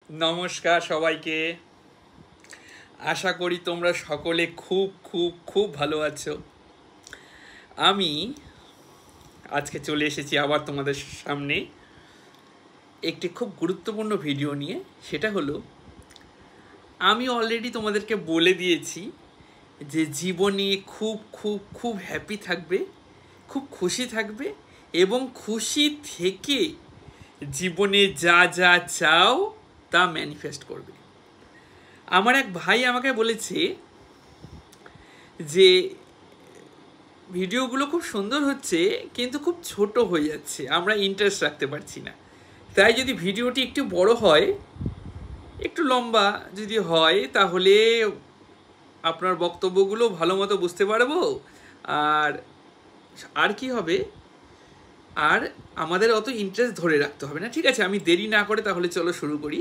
নমস্কার সবাইকে। আশা করি তোমরা সকলে খুব খুব খুব ভালো আছো। আমি আজকে চলে এসেছি আবার তোমাদের সামনে একটি খুব গুরুত্বপূর্ণ ভিডিও নিয়ে। সেটা হলো, আমি অলরেডি তোমাদেরকে বলে দিয়েছি যে জীবনে খুব খুব খুব হ্যাপি থাকবে, খুব খুশি থাকবে এবং খুশি থেকে জীবনে যা যা চাও তা ম্যানিফেস্ট করবে। আমার এক ভাই আমাকে বলেছে যে ভিডিওগুলো খুব সুন্দর হচ্ছে কিন্তু খুব ছোট হয়ে যাচ্ছে, আমরা ইন্টারেস্ট রাখতে পারছি না। তাই যদি ভিডিওটি একটু বড় হয়, একটু লম্বা যদি হয়, তাহলে আপনার বক্তব্যগুলো ভালো মতো বুঝতে পারবো। আর আর কি হবে, আর আমাদের অত ইন্টারেস্ট ধরে রাখতে হবে না। ঠিক আছে, আমি দেরি না করে তাহলে চলো শুরু করি।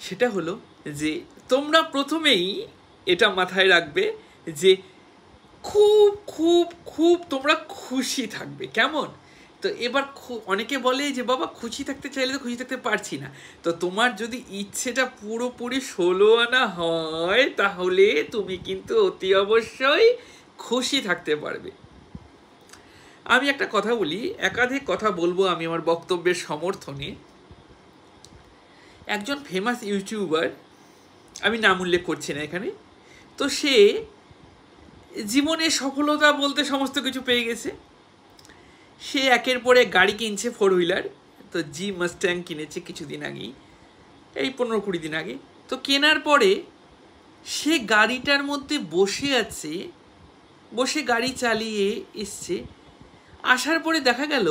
সেটা হলো যে তোমরা প্রথমেই এটা মাথায় রাখবে যে খুব খুব খুব তোমরা খুশি থাকবে। কেমন? তো এবার অনেকে বলে যে বাবা খুশি থাকতে চাইলে তো খুশি থাকতে পারছি না। তো তোমার যদি ইচ্ছেটা পুরোপুরি 16 আনা হয়, তাহলে তুমি কিন্তু অতি অবশ্যই খুশি থাকতে পারবে। আমি একটা কথা বলি, একাধিক কথা বলবো আমি আমার বক্তব্যের সমর্থনে। একজন ফেমাস ইউটিউবার, আমি নাম উল্লেখ করছি না এখানে, তো সে জীবনে সফলতা বলতে সমস্ত কিছু পেয়ে গেছে। সে একের পর এক গাড়ি কিনছে, 4 হুইলার। তো জি মাস্ট্যাং কিনেছে কিছুদিন আগেই, এই 15-20 দিন আগে। তো কেনার পরে সে গাড়িটার মধ্যে বসে আছে, বসে গাড়ি চালিয়ে এসছে। আসার পরে দেখা গেল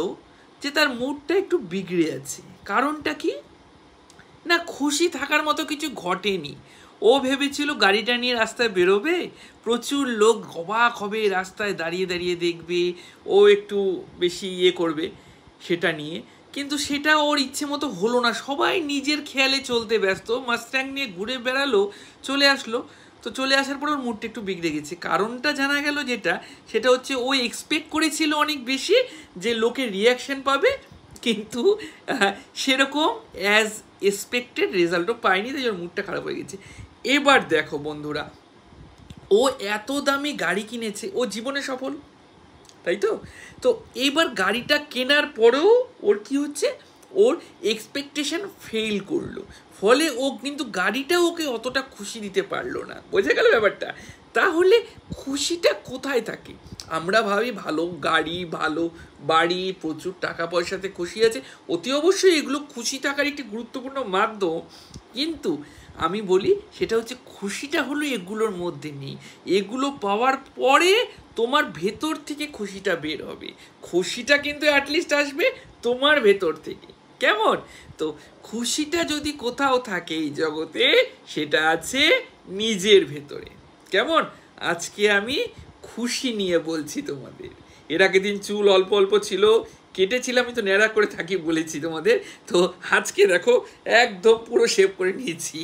যে তার মুডটা একটু বিগড়ে আছে। কারণটা কি না, খুশি থাকার মতো কিছু ঘটেনি। ও ভেবেছিল গাড়িটা নিয়ে রাস্তায় বেরোবে, প্রচুর লোক অবাক হবে, রাস্তায় দাঁড়িয়ে দাঁড়িয়ে দেখবে, ও একটু বেশি করবে সেটা নিয়ে। কিন্তু সেটা ওর ইচ্ছে মতো হলো না। সবাই নিজের খেয়ালে চলতে ব্যস্ত, মাস্ট্যাং নিয়ে ঘুরে বেড়ালো, চলে আসলো। তো চলে আসার পর ওর মুডটা একটু বিগড়ে গেছে। কারণটা জানা গেল সেটা হচ্ছে ও এক্সপেক্ট করেছিল অনেক বেশি যে লোকের রিয়াকশন পাবে, কিন্তু সেরকম অ্যাজ এক্সপেক্টেড রেজাল্টও পায়নি, তাই ওর মুডটা খারাপ হয়ে গেছে। এবার দেখো বন্ধুরা, ও এত দামি গাড়ি কিনেছে, ও জীবনে সফল, তাই তো? তো এইবার গাড়িটা কেনার পরেও ওর কি হচ্ছে, ওর এক্সপেকটেশন ফেল করলো। ফলে ও কিন্তু গাড়িটা ওকে অতটা খুশি দিতে পারলো না। বোঝা গেল ব্যাপারটা? তাহলে খুশিটা কোথায় থাকে? আমরা ভাবি ভালো গাড়ি, ভালো বাড়ি, প্রচুর টাকা পয়সাতে খুশি আছে। অতি অবশ্যই এগুলো খুশি থাকার একটি গুরুত্বপূর্ণ মাধ্যম, কিন্তু আমি বলি সেটা হচ্ছে খুশিটা হলো এগুলোর মধ্যে নেই। এগুলো পাওয়ার পরে তোমার ভেতর থেকে খুশিটা বের হবে। খুশিটা কিন্তু অ্যাটলিস্ট আসবে তোমার ভেতর থেকে। কেমন? তো খুশিটা যদি কোথাও থাকে এই জগতে, সেটা আছে নিজের ভেতরে। কেমন? আজকে আমি খুশি নিয়ে বলছি তোমাদের। এর আগের দিন চুল অল্প অল্প ছিল, কেটেছিলাম, আমি তো ন্যাড়া করে থাকি বলেছি তোমাদের। তো আজকে দেখো একদম পুরো শেভ করে নিয়েছি।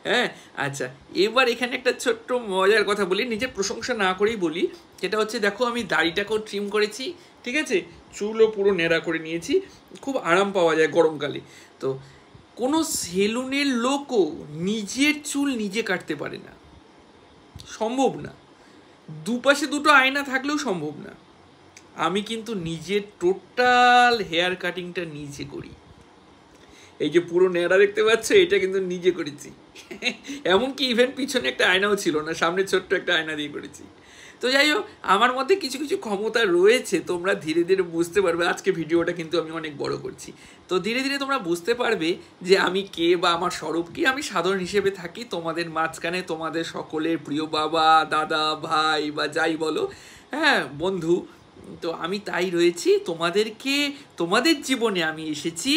হ্যাঁ, আচ্ছা, এবার এখানে একটা ছোট্ট মজার কথা বলি, নিজের প্রশংসা না করেই বলি। সেটা হচ্ছে দেখো, আমি দাড়িটাকেও ট্রিম করেছি, ঠিক আছে, চুলও পুরো ন্যাড়া করে নিয়েছি। খুব আরাম পাওয়া যায় গরমকালে। তো কোনো সেলুনের লোকও নিজের চুল নিজে কাটতে পারে না, সম্ভব না। দুপাশে দুটো আয়না থাকলেও সম্ভব না। আমি কিন্তু নিজের টোটাল হেয়ার কাটিংটা নিজে করি। এই যে পুরো ন্যাড়া দেখতে পাচ্ছ, এটা কিন্তু নিজে করেছি। এমনকি ইভেন পিছনে একটা আয়নাও ছিল না, সামনে ছোট্ট একটা আয়না দিয়ে করেছি। তো যাই হোক, আমার মধ্যে কিছু কিছু ক্ষমতা রয়েছে, তোমরা ধীরে ধীরে বুঝতে পারবে। আজকে ভিডিওটা কিন্তু আমি অনেক বড় করছি, তো ধীরে ধীরে তোমরা বুঝতে পারবে যে আমি কে বা আমার স্বরূপ কি। আমি সাধারণ হিসেবে থাকি তোমাদের মাঝখানে, তোমাদের সকলের প্রিয় বাবা, দাদা, ভাই বা যাই বলো, হ্যাঁ, বন্ধু। তো আমি তাই রয়েছি তোমাদেরকে, তোমাদের জীবনে আমি এসেছি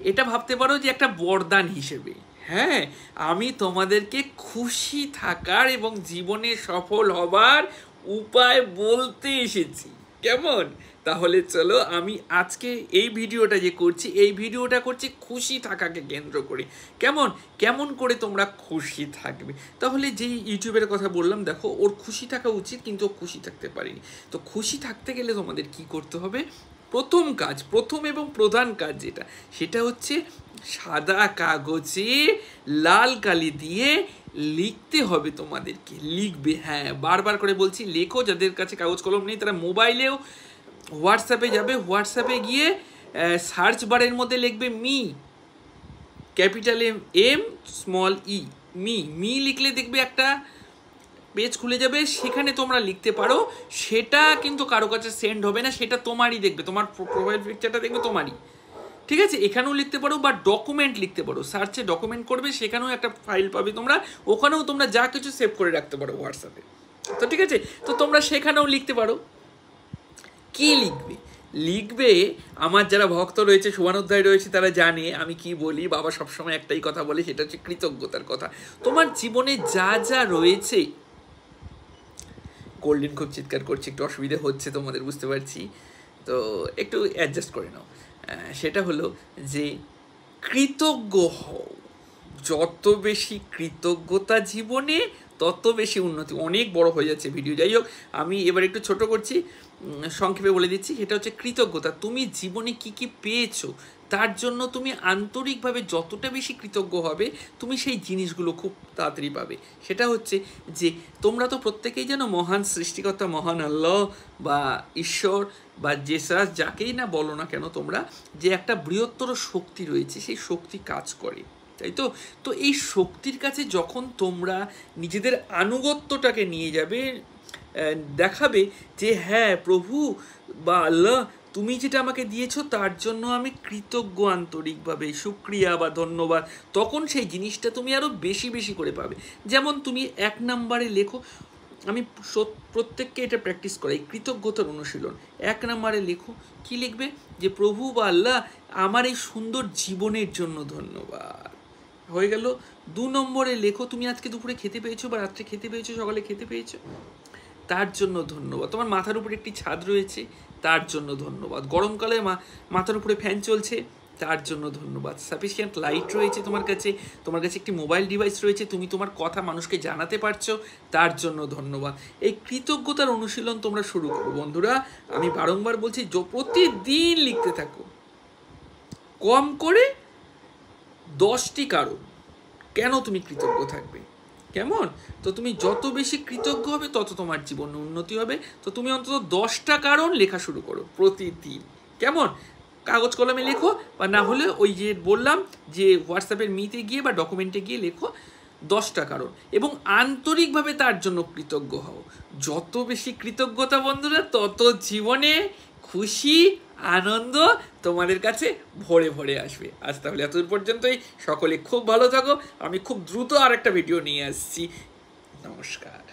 এটা ভাবতে পারো যে একটা বরদান হিসেবে। হ্যাঁ, আমি তোমাদেরকে খুশি থাকার এবং জীবনে সফল হবার উপায় বলতে এসেছি। কেমন? তাহলে চলো, আমি আজকে এই ভিডিওটা যে করছি, এই ভিডিওটা করছি খুশি থাকাকে কেন্দ্র করে। কেমন কেমন করে তোমরা খুশি থাকবে? তাহলে যেই ইউটিউবের কথা বললাম, দেখো, ওর খুশি থাকা উচিত কিন্তু ও খুশি থাকতে পারেনি। তো খুশি থাকতে গেলে তোমাদের কি করতে হবে? প্রথম এবং প্রধান কাজ যেটা, সেটা হচ্ছে সাদা কাগজে লাল কালি দিয়ে লিখতে হবে তোমাদেরকে। লিখবে, হ্যাঁ বারবার করে বলছি, লেখো। যাদের কাছে কাগজ কলম নেই তারা মোবাইলেও হোয়াটসঅ্যাপে যাবে, হোয়াটসঅ্যাপে গিয়ে সার্চ বারের মধ্যে লিখবে মি, ক্যাপিটাল এম স্মল ই, মি লিখলে দেখবে একটা পেজ খুলে যাবে, সেখানে তোমরা লিখতে পারো। সেটা কিন্তু কারো কাছে সেন্ড হবে না, সেটা তোমারই দেখবে, তোমার প্রোফাইল পিকচারটা দেখবে তোমারই, ঠিক আছে? এখানেও লিখতে পারো বা ডকুমেন্ট লিখতে পারো, সার্চে ডকুমেন্ট করবে, সেখানেও একটা ফাইল পাবে তোমরা, ওখানেও তোমরা যা কিছু সেভ করে রাখতে পারো হোয়াটসঅ্যাপে। তো ঠিক আছে, তো তোমরা সেখানেও লিখতে পারো। কি লিখবে আমার যারা ভক্ত রয়েছে, শুভানুধ্যায় রয়েছে, তারা জানে আমি কি বলি। বাবা সবসময় একটাই কথা বলে, সেটা হচ্ছে কৃতজ্ঞতার কথা। তোমার জীবনে যা যা রয়েছে, কোল্ড খুব চিৎকার করছে, একটু অসুবিধা হচ্ছে তোমাদের, বুঝতে পারছি, তো একটু অ্যাডজাস্ট করে নাও। সেটা হলো যে কৃতজ্ঞ হও। যত বেশি কৃতজ্ঞতা জীবনে, তত বেশি উন্নতি। অনেক বড় হয়ে যাচ্ছে ভিডিও, যাই হোক আমি এবার একটু ছোট করছি, সংক্ষেপে বলে দিচ্ছি। সেটা হচ্ছে কৃতজ্ঞতা। তুমি জীবনে কি কি পেয়েছো তার জন্য তুমি আন্তরিকভাবে যতটা বেশি কৃতজ্ঞ হবে, তুমি সেই জিনিসগুলো খুব তাড়াতাড়ি পাবে। সেটা হচ্ছে যে তোমরা তো প্রত্যেকেই জানো, মহান সৃষ্টিকর্তা, মহান আল্লাহ বা ঈশ্বর বা জেসাস, যাকেই না বলো না কেন তোমরা, যে একটা বৃহত্তর শক্তি রয়েছে, সেই শক্তি কাজ করে, তাই তো? তো এই শক্তির কাছে যখন তোমরা নিজেদের আনুগত্যটাকে নিয়ে যাবে, দেখাবে যে হ্যাঁ প্রভু বা আল্লাহ, তুমি যেটা আমাকে দিয়েছো তার জন্য আমি কৃতজ্ঞ, আন্তরিকভাবে শুকরিয়া বা ধন্যবাদ, তখন সেই জিনিসটা তুমি আরও বেশি বেশি করে পাবে। যেমন তুমি 1 নম্বরে লেখো, আমি প্রত্যেককে এটা প্র্যাকটিস করাই, কৃতজ্ঞতার অনুশীলন। 1 নম্বরে লেখো, কি লিখবে? যে প্রভু বা আল্লাহ, আমার এই সুন্দর জীবনের জন্য ধন্যবাদ। হয়ে গেল। 2 নম্বরে লেখো, তুমি আজকে দুপুরে খেতে পেয়েছো বা রাত্রে খেতে পেয়েছো, সকালে খেতে পেয়েছো, তার জন্য ধন্যবাদ। তোমার মাথার উপরে একটি ছাদ রয়েছে, তার জন্য ধন্যবাদ। গরমকালে মাথার উপরে ফ্যান চলছে, তার জন্য ধন্যবাদ। সাফিসিয়েন্ট লাইট রয়েছে তোমার কাছে একটি মোবাইল ডিভাইস রয়েছে, তুমি তোমার কথা মানুষকে জানাতে পারছো, তার জন্য ধন্যবাদ। এই কৃতজ্ঞতার অনুশীলন তোমরা শুরু করো বন্ধুরা। আমি বারংবার বলছি, প্রতিদিন লিখতে থাকো, কম করে 10টি কারণ কেন তুমি কৃতজ্ঞ থাকবে, কেমন? তো তুমি যত বেশি কৃতজ্ঞ হবে, তত তোমার জীবনে উন্নতি হবে। তো তুমি অন্তত 10টা কারণ লেখা শুরু করো প্রতিদিন, কেমন? কাগজ কলমে লেখো, বা না হলে ওই যে বললাম যে হোয়াটসঅ্যাপের মিতে গিয়ে বা ডকুমেন্টে গিয়ে লেখো 10টা কারণ, এবং আন্তরিকভাবে তার জন্য কৃতজ্ঞ হও। যত বেশি কৃতজ্ঞতা বন্ধুরা, তত জীবনে খুশি, আনন্দ তোমাদের কাছে ভরে ভরে আসবে। আজ তাহলে এতদূর পর্যন্তই। সকলে খুব ভালো থাকো। আমি খুব দ্রুত আরেকটা ভিডিও নিয়ে আসছি। নমস্কার।